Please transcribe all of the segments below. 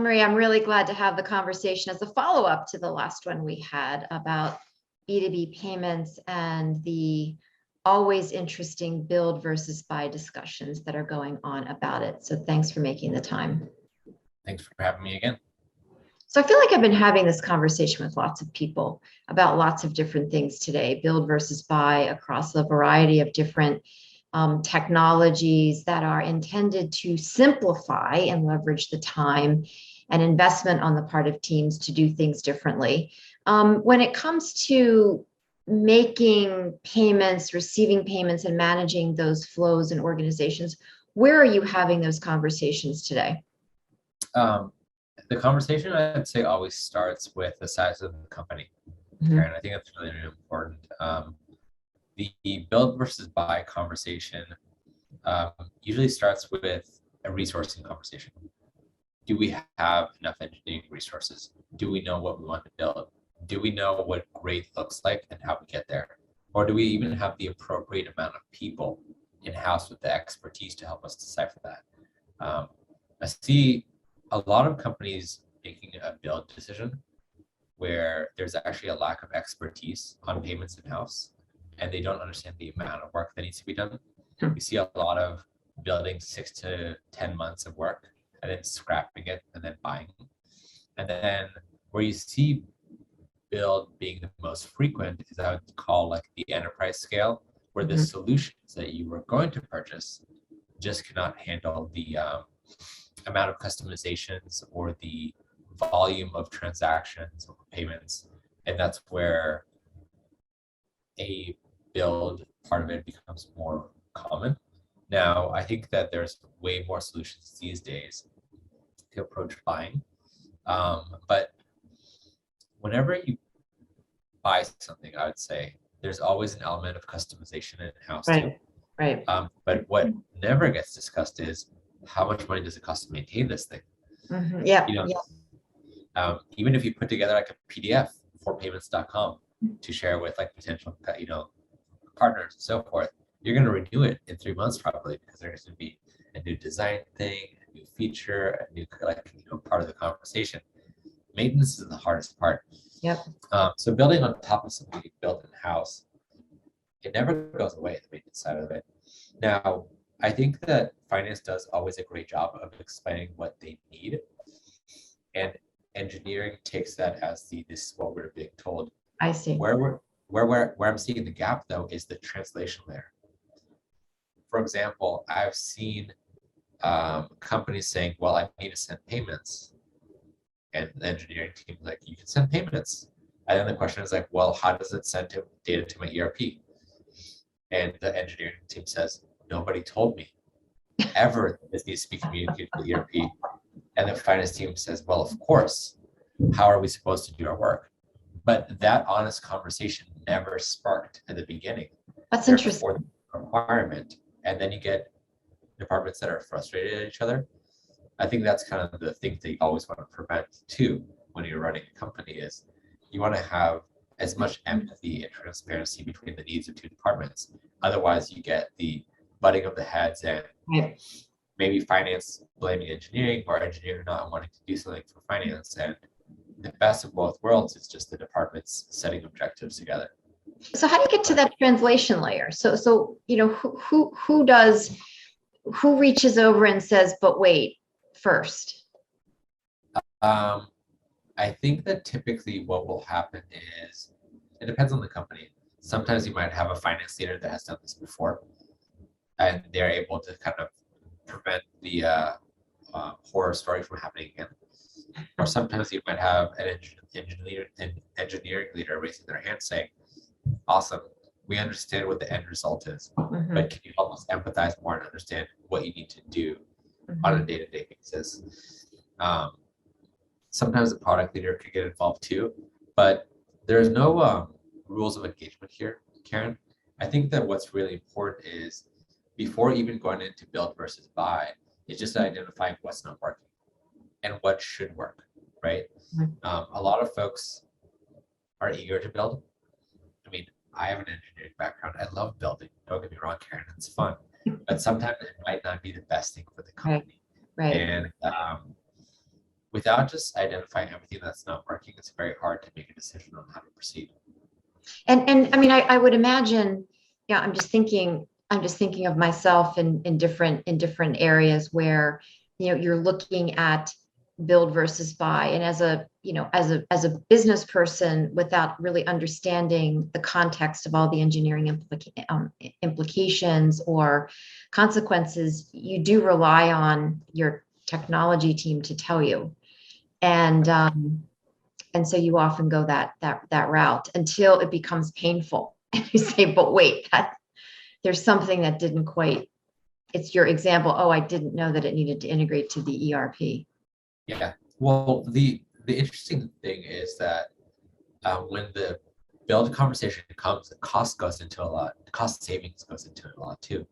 Omri, I'm really glad to have the conversation as a follow-up to the last one we had about B2B payments and the always interesting build versus buy discussions that are going on about it. So thanks for making the time. Thanks for having me again. So I feel like I've been having this conversation with lots of people about lots of different things today, build versus buy across a variety of different technologies that are intended to simplify and leverage the time and investment on the part of teams to do things differently. When it comes to making payments, receiving payments, and managing those flows in organizations, where are you having those conversations today? The conversation, I'd say, always starts with the size of the company. Karen, I think that's really, really important. The build versus buy conversation usually starts with a resourcing conversation. Do we have enough engineering resources? Do we know what we want to build? Do we know what great looks like and how we get there? Or do we even have the appropriate amount of people in-house with the expertise to help us decipher that? I see a lot of companies making a build decision where there's actually a lack of expertise on payments in-house, and they don't understand the amount of work that needs to be done. We see a lot of building 6 to 10 months of work and then scrapping it and then buying. And then where you see build being the most frequent is I would call like the enterprise scale, where the solutions that you were going to purchase just cannot handle the amount of customizations or the volume of transactions or payments. And that's where a build part of it becomes more common. Now, I think that there's way more solutions these days to approach buying. But whenever you buy something, I would say there's always an element of customization in-house too. Right. But what never gets discussed is how much money does it cost to maintain this thing? Yeah. Even if you put together like a PDF for payments.com to share with like potential, partners and so forth, you're going to renew it in 3 months probably, because there's going to be a new design thing, a new feature, a new part of the conversation. Maintenance is the hardest part. Yep. So building on top of something you built in-house, it never goes away, the maintenance side of it. Now, I think that finance does always a great job of explaining what they need, and engineering takes that as this is what we're being told. I see. Where I'm seeing the gap though is the translation layer. For example, I've seen companies saying, "Well, I need to send payments," and the engineering team is like, "You can send payments," and then the question is like, "Well, how does it send data to my ERP?" And the engineering team says, "Nobody told me ever that this needs to be communicated to the ERP." And the finance team says, "Well, of course, how are we supposed to do our work?" But that honest conversation never sparked at the beginning. That's interesting. Requirement, and then you get departments that are frustrated at each other. I think that's kind of the thing that you always want to prevent too when you're running a company, is you want to have as much empathy and transparency between the needs of two departments. Otherwise, you get the butting of the heads and maybe finance blaming engineering, or engineering not wanting to do something for finance. And the best of both worlds is just the departments setting objectives together. So how do you get to that translation layer? So who reaches over and says, "But wait, first"? I think that typically what will happen is, it depends on the company. Sometimes you might have a finance leader that has done this before, and they're able to kind of prevent the horror story from happening again. Or sometimes you might have an engineering leader raising their hand saying, "Awesome, we understand what the end result is, but can you help us empathize more and understand what you need to do on a day-to-day basis?" Sometimes the product leader could get involved too, but there's no rules of engagement here, Karen. I think that what's really important is, before even going into build versus buy, is just identifying what's not working and what should work, right? A lot of folks are eager to build. I mean, I have an engineering background. I love building. Don't get me wrong, Karen, it's fun. But sometimes it might not be the best thing for the company. Right. And without just identifying everything that's not working, it's very hard to make a decision on how to proceed. And I mean, I would imagine, yeah, I'm just thinking of myself in different areas where, you're looking at build versus buy. And as a, as a business person, without really understanding the context of all the engineering implications or consequences, you do rely on your technology team to tell you. And so you often go that route until it becomes painful. And you say, but wait, there's something that didn't quite, it's your example. Oh, I didn't know that it needed to integrate to the ERP. Yeah. Well, the interesting thing is that when the build conversation comes, the cost goes into a lot. The cost savings goes into it a lot too.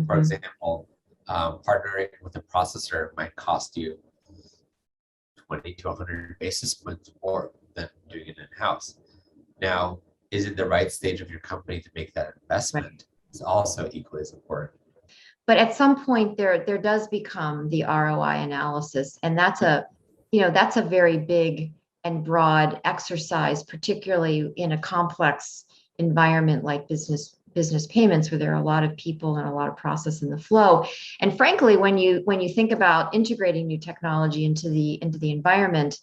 For example, partnering with a processor might cost you 20 to 100 basis points more than doing it in-house. Now, is it the right stage of your company to make that investment? Right. It's also equally as important. But at some point, there does become the ROI analysis, and that's a very big and broad exercise, particularly in a complex environment like business payments, where there are a lot of people and a lot of process in the flow. And frankly, when you think about integrating new technology into the environment,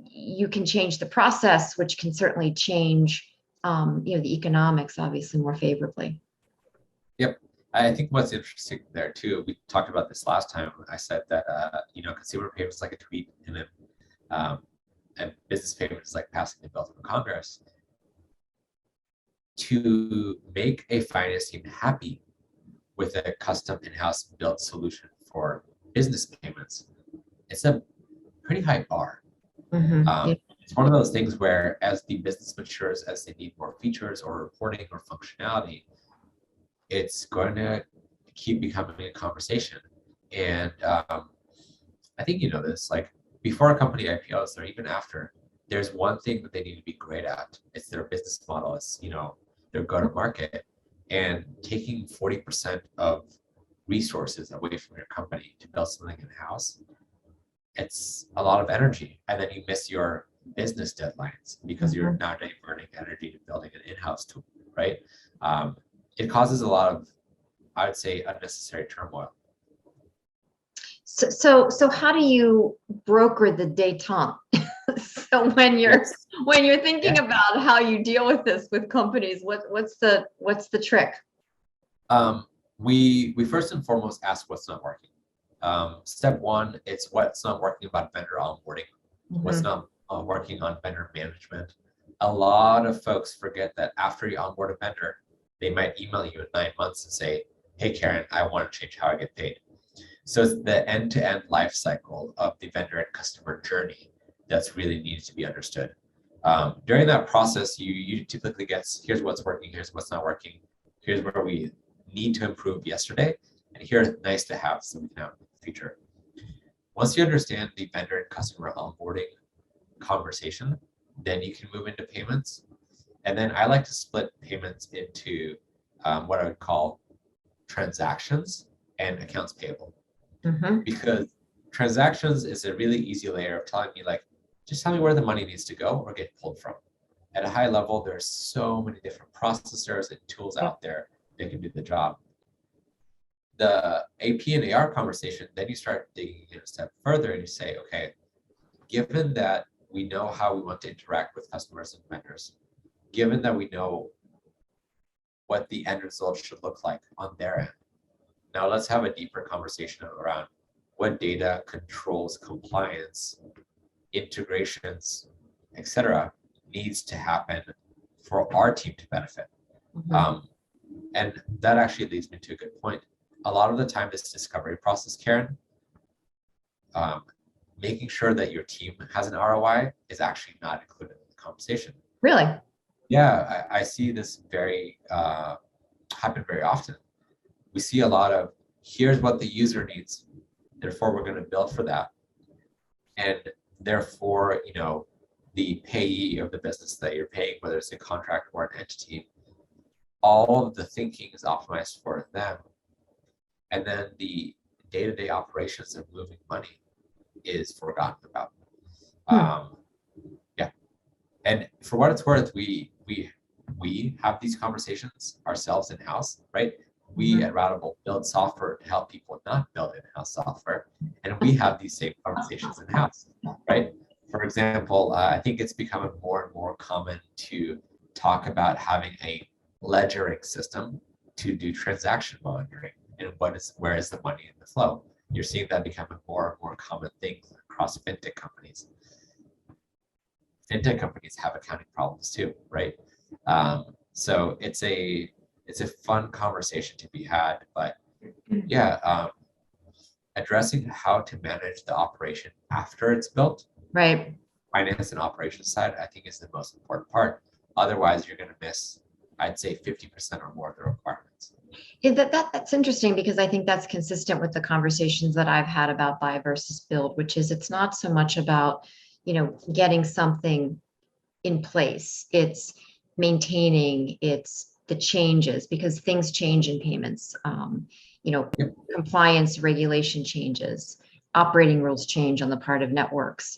you can change the process, which can certainly change the economics, obviously, more favorably. Yep. I think what's interesting there too, we talked about this last time. I said that consumer payments is like a tweet, and business payments is like passing the bill through Congress. To make a finance team happy with a custom in-house built solution for business payments, it's a pretty high bar. It's one of those things where as the business matures, as they need more features or reporting or functionality, it's going to keep becoming a conversation. And I think you know this, like before a company IPOs or even after, there's one thing that they need to be great at. It's their business model. It's, their go-to-market, and taking 40% of resources away from your company to build something in-house. It's a lot of energy. And then you miss your business deadlines because you're now diverting energy to building an in-house tool, right? It causes a lot of, I would say, unnecessary turmoil. So how do you broker the détente? So when you're thinking about how you deal with this with companies, what's the trick? We first and foremost ask what's not working. Step one, it's what's not working about vendor onboarding, what's not working on vendor management. A lot of folks forget that after you onboard a vendor, they might email you in 9 months and say, hey, Karen, I want to change how I get paid. So it's the end-to-end life cycle of the vendor and customer journey that's really needs to be understood. During that process, you typically get, here's what's working, here's what's not working, here's where we need to improve yesterday, and here's nice to have so we can have in the future. Once you understand the vendor and customer onboarding conversation, then you can move into payments. And then I like to split payments into what I would call transactions and accounts payable. Because transactions is a really easy layer of telling me, like, just tell me where the money needs to go or get pulled from. At a high level, there's so many different processors and tools out there that can do the job. The AP and AR conversation, then you start digging in a step further and you say, okay, given that we know how we want to interact with customers and vendors, given that we know what the end result should look like on their end, now let's have a deeper conversation around what data, controls, compliance, integrations, etc., needs to happen for our team to benefit. And that actually leads me to a good point. A lot of the time, this discovery process, Karen, making sure that your team has an ROI is actually not included in the conversation. Really? Yeah, I see this happen very often. We see a lot of, here's what the user needs, therefore we're going to build for that. And therefore, the payee of the business that you're paying, whether it's a contract or an entity, all of the thinking is optimized for them. And then the day-to-day operations of moving money is forgotten about. Hmm. Yeah, and for what it's worth, we have these conversations ourselves in house, right? We at Routable build software to help people not build in-house software, and we have these same conversations in house, right? For example, I think it's becoming more and more common to talk about having a ledgering system to do transaction monitoring and where is the money in the flow. You're seeing that becoming more and more common thing across fintech companies. Fintech companies have accounting problems too, right? So it's a fun conversation to be had, but yeah, addressing how to manage the operation after it's built, Right. finance and operations side, I think is the most important part. Otherwise, you're going to miss, I'd say, 50% or more of the requirements. Yeah, that's interesting because I think that's consistent with the conversations that I've had about buy versus build, which is it's not so much about, getting something in place. It's maintaining, it's the changes because things change in payments. Yep. Compliance regulation changes, operating rules change on the part of networks.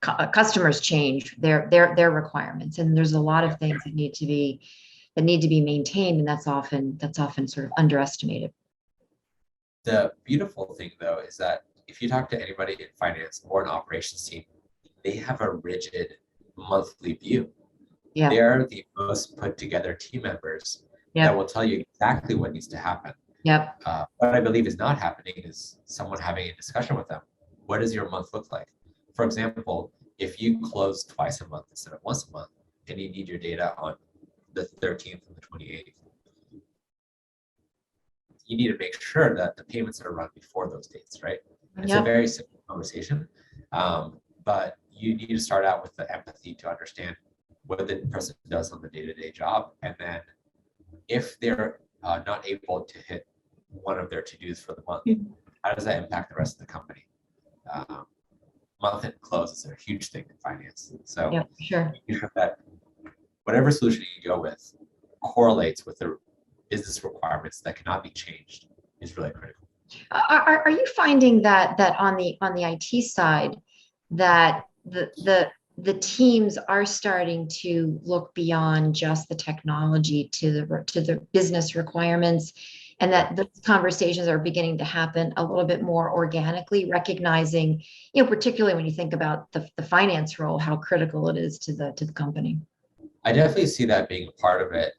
Customers change their requirements, and there's a lot of things that need to be maintained, and that's often sort of underestimated. The beautiful thing, though, is that if you talk to anybody in finance or an operations team, they have a rigid monthly view. Yeah. They're the most put together team members that will tell you exactly what needs to happen. Yep. What I believe is not happening is someone having a discussion with them. What does your month look like? For example, if you close twice a month instead of once a month, and you need your data on the 13th and the 28th, you need to make sure that the payments are run before those dates, right? It's a very simple conversation, but you need to start out with the empathy to understand what the person does on the day-to-day job, and then if they're not able to hit one of their to-dos for the month, how does that impact the rest of the company? Month-end close is a huge thing in finance. So sure. You have that whatever solution you go with correlates with the business requirements that cannot be changed is really critical. Are you finding that on the IT side that the teams are starting to look beyond just the technology to the business requirements, and that those conversations are beginning to happen a little bit more organically, recognizing, particularly when you think about the finance role, how critical it is to the company? I definitely see that being a part of it.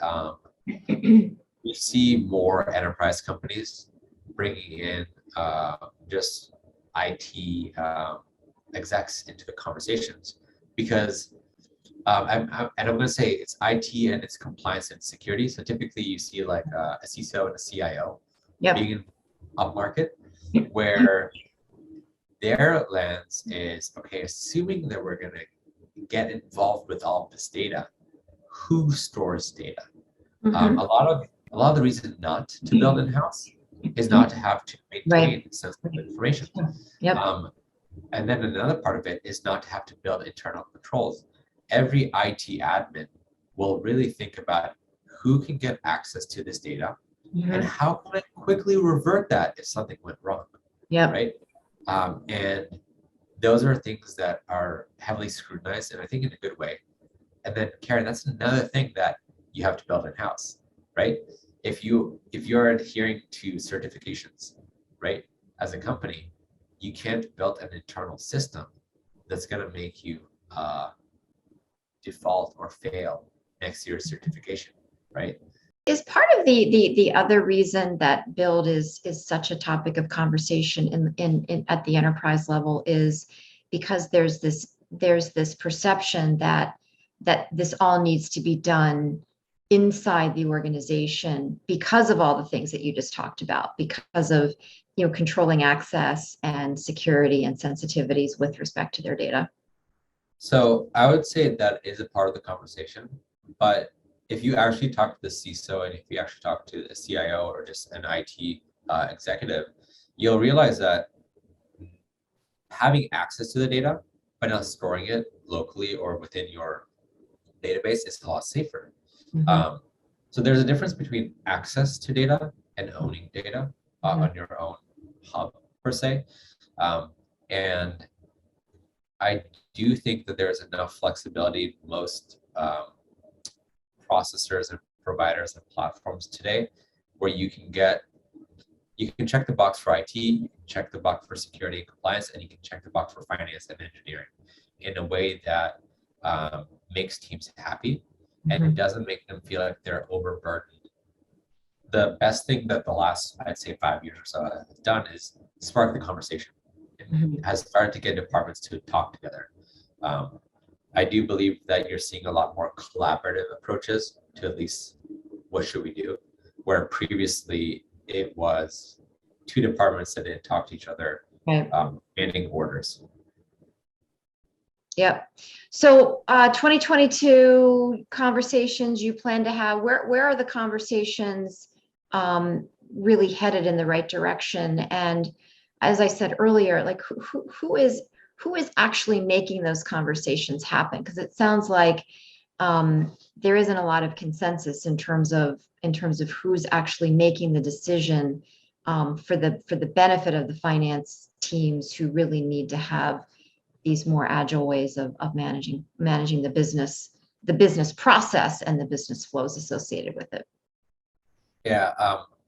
We see more enterprise companies bringing in just IT execs into the conversations because, and I'm going to say it's IT and it's compliance and security. So typically you see like a CISO and a CIO being in up market where their lens is, okay, assuming that we're going to get involved with all of this data, who stores data? A lot of the reason not to build in-house is not to have to maintain sensitive information. And then another part of it is not to have to build internal controls. Every IT admin will really think about who can get access to this data and how can I quickly revert that if something went wrong. Right. And those are things that are heavily scrutinized, and I think in a good way. And then, Karen, that's another thing that you have to build in-house, right? If you're adhering to certifications, right, as a company, you can't build an internal system that's going to make you default or fail next year's certification, right? Is part of the other reason that build is such a topic of conversation in at the enterprise level is because there's this perception that this all needs to be done inside the organization because of all the things that you just talked about, because of controlling access and security and sensitivities with respect to their data. So I would say that is a part of the conversation, but if you actually talk to the CISO and if you actually talk to a CIO or just an IT executive, you'll realize that having access to the data but not storing it locally or within your database is a lot safer. So there's a difference between access to data and owning data on your own hub per se. And I do think that there's enough flexibility most processors and providers and platforms today where you can check the box for IT, you can check the box for security and compliance, and you can check the box for finance and engineering in a way that makes teams happy and it doesn't make them feel like they're overburdened. The best thing that the last, I'd say 5 years or so has done is spark the conversation. It has started to get departments to talk together. I do believe that you're seeing a lot more collaborative approaches to at least what should we do, where previously it was two departments that didn't talk to each other, Right. Ending orders. Yep. So 2022 conversations you plan to have, where are the conversations really headed in the right direction? And as I said earlier, like who is actually making those conversations happen? Because it sounds like there isn't a lot of consensus in terms of who's actually making the decision for the benefit of the finance teams who really need to have these more agile ways of managing the business process and the business flows associated with it. Yeah,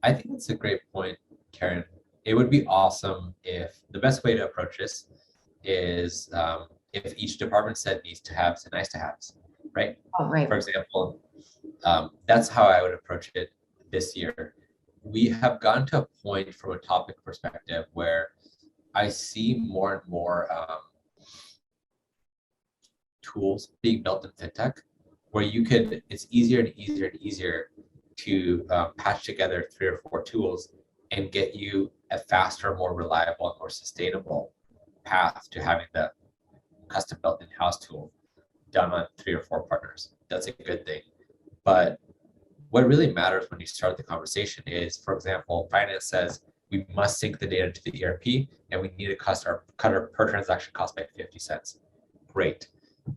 I think that's a great point, Karen. It would be awesome if the best way to approach this is if each department said needs to have and nice to haves, right? Oh, right. For example, that's how I would approach it this year. We have gotten to a point from a topic perspective where I see more and more tools being built in fintech where it's easier and easier and easier to patch together 3 or 4 tools and get you a faster, more reliable, and more sustainable path to having the custom built in-house tool done on 3 or 4 partners. That's a good thing. But what really matters when you start the conversation is, for example, finance says we must sync the data to the ERP and we need to cut our per transaction cost by 50 cents. Great.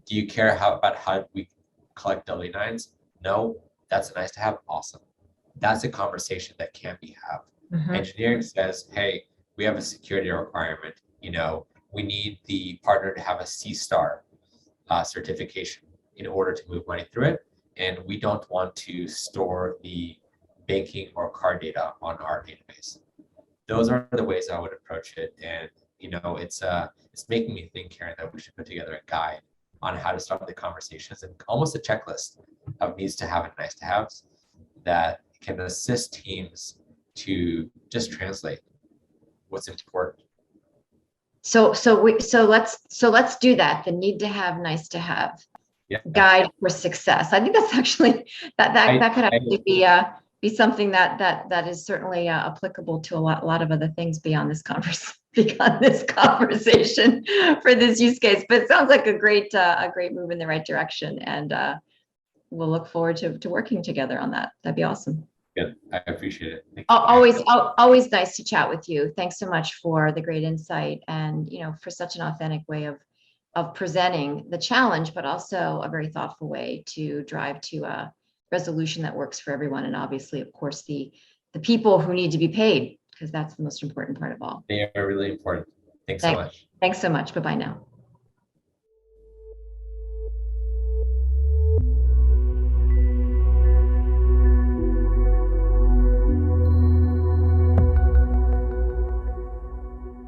Do you care about how we collect W-9s? No, that's nice to have. Awesome. That's a conversation that can be had. Engineering says, hey, we have a security requirement. We need the partner to have a C-star certification in order to move money through it. And we don't want to store the banking or card data on our database. Those are the ways I would approach it. And, it's making me think, Karen, that we should put together a guide on how to start the conversations and almost a checklist of needs to have and nice to haves that can assist teams to just translate what's important. So let's do that. The need to have, nice to have guide for success. I think that's actually that could actually be something that is certainly applicable to a lot of other things beyond this conversation for this use case. But it sounds like a great move in the right direction, and we'll look forward to working together on that. That'd be awesome. Good. I appreciate it. Always nice to chat with you. Thanks so much for the great insight and for such an authentic way of presenting the challenge, but also a very thoughtful way to drive to a resolution that works for everyone. And obviously, of course, the people who need to be paid, because that's the most important part of all. They are really important. Thanks so much. Thanks so much. Bye-bye now.